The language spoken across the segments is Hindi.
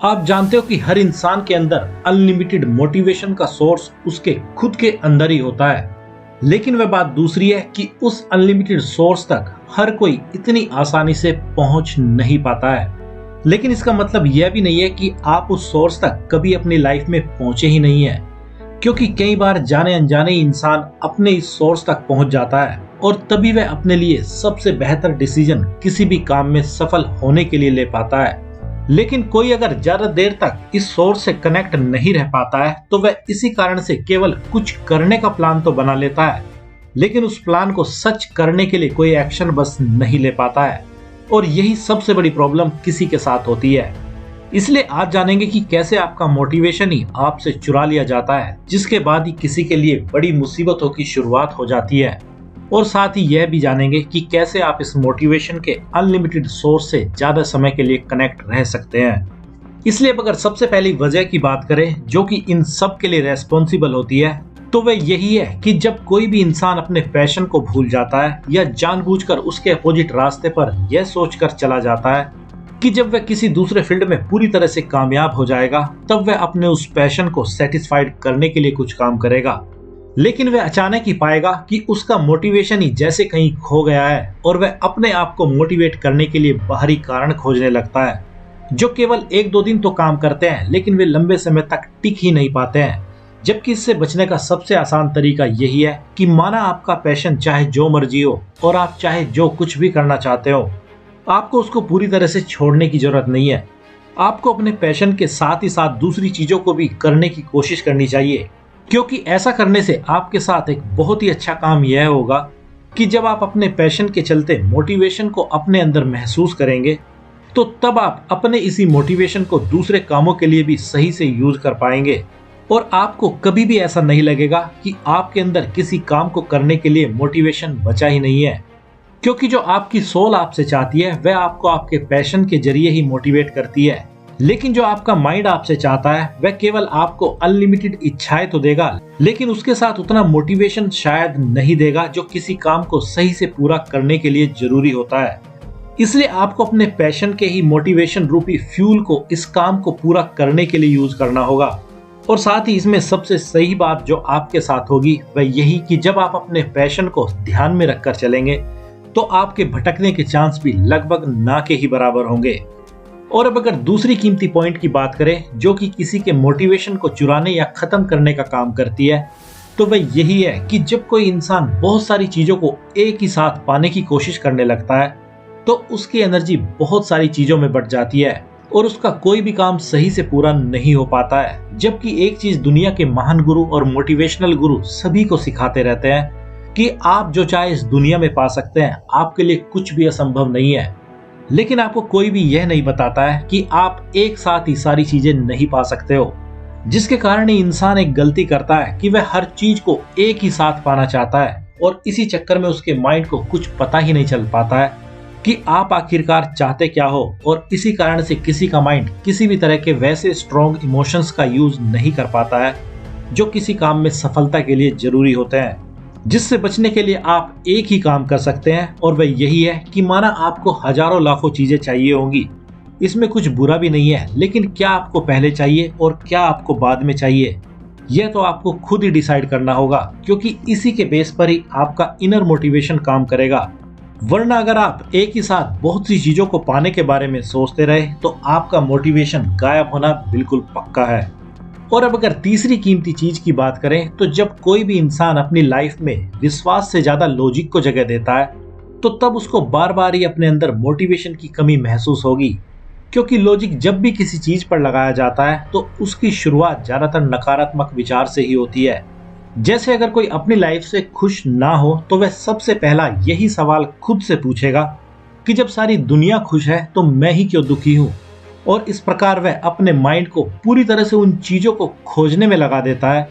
आप जानते हो कि हर इंसान के अंदर अनलिमिटेड मोटिवेशन का सोर्स उसके खुद के अंदर ही होता है। लेकिन वह बात दूसरी है कि उस अनलिमिटेड सोर्स तक हर कोई इतनी आसानी से पहुंच नहीं पाता है। लेकिन इसका मतलब यह भी नहीं है कि आप उस सोर्स तक कभी अपनी लाइफ में पहुंचे ही नहीं है, क्योंकि कई बार जाने अनजाने इंसान अपने इस सोर्स तक पहुंच जाता है और तभी वह अपने लिए सबसे बेहतर डिसीजन किसी भी काम में सफल होने के लिए ले पाता है। लेकिन कोई अगर ज्यादा देर तक इस सोर्स से कनेक्ट नहीं रह पाता है तो वह इसी कारण से केवल कुछ करने का प्लान तो बना लेता है, लेकिन उस प्लान को सच करने के लिए कोई एक्शन बस नहीं ले पाता है। और यही सबसे बड़ी प्रॉब्लम किसी के साथ होती है। इसलिए आज जानेंगे कि कैसे आपका मोटिवेशन ही आपसे चुरा लिया जाता है, जिसके बाद ही किसी के लिए बड़ी मुसीबतों की शुरुआत हो जाती है। और साथ ही यह भी जानेंगे कि कैसे आप इस मोटिवेशन के अनलिमिटेड सोर्स से ज्यादा समय के लिए कनेक्ट रह सकते हैं। इसलिए अब अगर सबसे पहली वजह की बात करें जो कि इन सब के लिए रेस्पॉन्सिबल होती है, तो वह यही है कि जब कोई भी इंसान अपने पैशन को भूल जाता है या जानबूझकर उसके अपोजिट रास्ते पर यह सोचकर चला जाता है कि जब वह किसी दूसरे फील्ड में पूरी तरह से कामयाब हो जाएगा तब वह अपने उस पैशन को सेटिस्फाइड करने के लिए कुछ काम करेगा, लेकिन वह अचानक ही पाएगा कि उसका मोटिवेशन ही जैसे कहीं खो गया है और वह अपने आप को मोटिवेट करने के लिए बाहरी कारण खोजने लगता है, जो केवल 1-2 दिन तो काम करते हैं लेकिन वे लंबे समय तक टिक ही नहीं पाते हैं। जबकि इससे बचने का सबसे आसान तरीका यही है कि माना आपका पैशन चाहे जो मर्जी हो और आप चाहे जो कुछ भी करना चाहते हो, आपको उसको पूरी तरह से छोड़ने की जरूरत नहीं है। आपको अपने पैशन के साथ ही साथ दूसरी चीजों को भी करने की कोशिश करनी चाहिए, क्योंकि ऐसा करने से आपके साथ एक बहुत ही अच्छा काम यह होगा कि जब आप अपने पैशन के चलते मोटिवेशन को अपने अंदर महसूस करेंगे तो तब आप अपने इसी मोटिवेशन को दूसरे कामों के लिए भी सही से यूज कर पाएंगे और आपको कभी भी ऐसा नहीं लगेगा कि आपके अंदर किसी काम को करने के लिए मोटिवेशन बचा ही नहीं है। क्योंकि जो आपकी सोल आपसे चाहती है वह आपको आपके पैशन के जरिए ही मोटिवेट करती है, लेकिन जो आपका माइंड आपसे चाहता है वह केवल आपको अनलिमिटेड इच्छाएं तो देगा, लेकिन उसके साथ उतना मोटिवेशन शायद नहीं देगा जो किसी काम को सही से पूरा करने के लिए जरूरी होता है। इसलिए आपको अपने पैशन के ही मोटिवेशन रूपी फ्यूल को इस काम को पूरा करने के लिए यूज करना होगा। और साथ ही इसमें सबसे सही बात जो आपके साथ होगी वह यही कि जब आप अपने पैशन को ध्यान में रखकर चलेंगे तो आपके भटकने के चांस भी लगभग ना के ही बराबर होंगे। और अब अगर दूसरी कीमती पॉइंट की बात करें जो कि किसी के मोटिवेशन को चुराने या खत्म करने का काम करती है, तो वह यही है कि जब कोई इंसान बहुत सारी चीजों को एक ही साथ पाने की कोशिश करने लगता है तो उसकी एनर्जी बहुत सारी चीजों में बढ़ जाती है और उसका कोई भी काम सही से पूरा नहीं हो पाता है। जबकि एक चीज दुनिया के महान गुरु और मोटिवेशनल गुरु सभी को सिखाते रहते हैं कि आप जो चाहे इस दुनिया में पा सकते हैं, आपके लिए कुछ भी असंभव नहीं है। लेकिन आपको कोई भी यह नहीं बताता है कि आप एक साथ ही सारी चीजें नहीं पा सकते हो, जिसके कारण ही इंसान एक गलती करता है कि वह हर चीज को एक ही साथ पाना चाहता है और इसी चक्कर में उसके माइंड को कुछ पता ही नहीं चल पाता है कि आप आखिरकार चाहते क्या हो। और इसी कारण से किसी का माइंड किसी भी तरह के वैसे स्ट्रॉन्ग इमोशंस का यूज नहीं कर पाता है जो किसी काम में सफलता के लिए जरूरी होते हैं, जिससे बचने के लिए आप एक ही काम कर सकते हैं और वह यही है कि माना आपको हजारों लाखों चीजें चाहिए होंगी, इसमें कुछ बुरा भी नहीं है, लेकिन क्या आपको पहले चाहिए और क्या आपको बाद में चाहिए यह तो आपको खुद ही डिसाइड करना होगा, क्योंकि इसी के बेस पर ही आपका इनर मोटिवेशन काम करेगा। वरना अगर आप एक ही साथ बहुत सी चीजों को पाने के बारे में सोचते रहे तो आपका मोटिवेशन गायब होना बिल्कुल पक्का है। और अब अगर तीसरी कीमती चीज की बात करें तो जब कोई भी इंसान अपनी लाइफ में विश्वास से ज्यादा लॉजिक को जगह देता है तो तब उसको बार बार ही अपने अंदर मोटिवेशन की कमी महसूस होगी, क्योंकि लॉजिक जब भी किसी चीज पर लगाया जाता है तो उसकी शुरुआत ज्यादातर नकारात्मक विचार से ही होती है। जैसे अगर कोई अपनी लाइफ से खुश ना हो तो वह सबसे पहला यही सवाल खुद से पूछेगा कि जब सारी दुनिया खुश है तो मैं ही क्यों दुखी हूँ। और इस प्रकार वह अपने माइंड को पूरी तरह से उन चीजों को खोजने में लगा देता है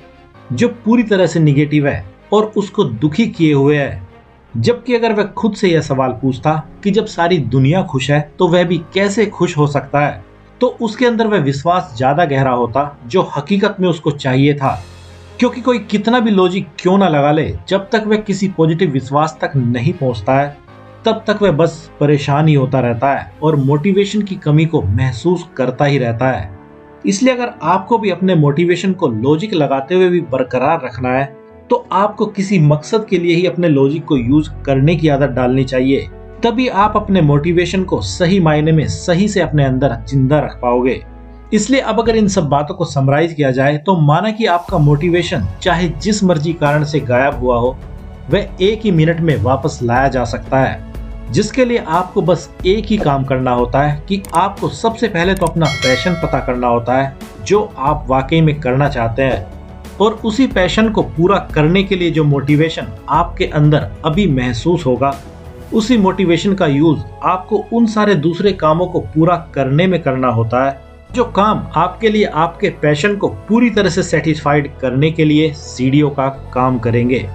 जो पूरी तरह से निगेटिव है और उसको दुखी किए हुए है। जबकि अगर वह खुद से यह सवाल पूछता कि जब सारी दुनिया खुश है तो वह भी कैसे खुश हो सकता है, तो उसके अंदर वह विश्वास ज्यादा गहरा होता जो हकीकत में उसको चाहिए था। क्योंकि कोई कितना भी लॉजिक क्यों ना लगा ले, जब तक वह किसी पॉजिटिव विश्वास तक नहीं पहुंचता है तब तक वह बस परेशान ही होता रहता है और मोटिवेशन की कमी को महसूस करता ही रहता है। इसलिए अगर आपको भी अपने मोटिवेशन को लॉजिक लगाते हुए भी बरकरार रखना है तो आपको किसी मकसद के लिए ही अपने लॉजिक को यूज करने की आदत डालनी चाहिए। तभी आप अपने मोटिवेशन को सही मायने में सही से अपने अंदर जिंदा रख पाओगे। इसलिए अब अगर इन सब बातों को समराइज किया जाए तो माना कि आपका मोटिवेशन चाहे जिस मर्जी कारण से गायब हुआ हो, वह एक ही मिनट में वापस लाया जा सकता है, जिसके लिए आपको बस एक ही काम करना होता है कि आपको सबसे पहले तो अपना पैशन पता करना होता है जो आप वाकई में करना चाहते हैं, और उसी पैशन को पूरा करने के लिए जो मोटिवेशन आपके अंदर अभी महसूस होगा, उसी मोटिवेशन का यूज आपको उन सारे दूसरे कामों को पूरा करने में करना होता है जो काम आपके लिए आपके पैशन को पूरी तरह से सेटिस्फाइड करने के लिए सीढ़ियों का काम करेंगे।